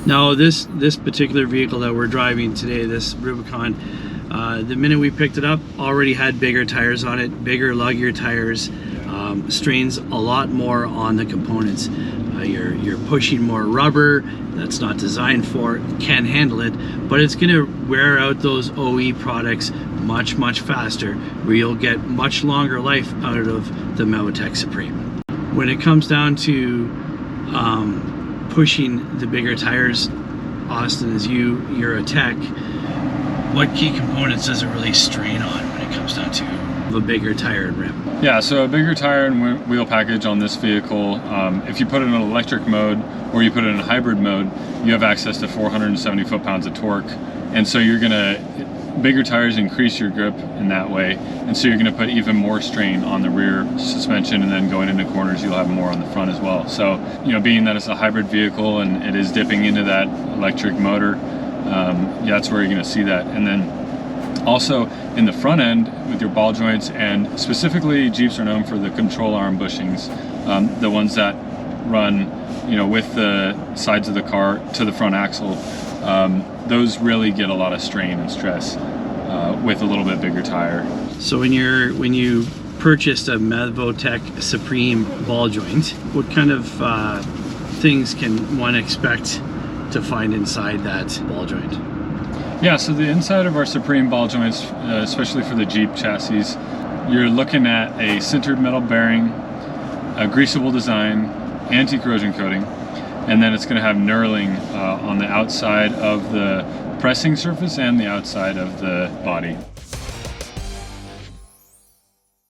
Now this particular vehicle that we're driving today, this Rubicon, the minute we picked it up, already had bigger tires on it, bigger, luggier tires, strains a lot more on the components. You're pushing more rubber that's not designed for it, can't handle it, but it's going to wear out those OE products much faster, where you'll get much longer life out of the Mevotech Supreme. When it comes down to pushing the bigger tires, Austin, as you're a tech, what key components does it really strain on when it comes down to a bigger tire and rim? Yeah, so a bigger tire and wheel package on this vehicle, if you put it in an electric mode or you put it in a hybrid mode, you have access to 470 foot-pounds of torque. And so bigger tires increase your grip in that way. And so you're gonna put even more strain on the rear suspension, and then going into corners, you'll have more on the front as well. So, being that it's a hybrid vehicle and it is dipping into that electric motor, that's where you're gonna see that. And then also in the front end with your ball joints, and specifically Jeeps are known for the control arm bushings, the ones that run, with the sides of the car to the front axle. Those really get a lot of strain and stress with a little bit bigger tire. So when you purchased a Mevotech Supreme ball joint, what kind of things can one expect to find inside that ball joint? Yeah, so the inside of our Supreme ball joints, especially for the Jeep chassis, you're looking at a sintered metal bearing, a greaseable design, anti-corrosion coating, and then it's going to have knurling on the outside of the pressing surface and the outside of the body.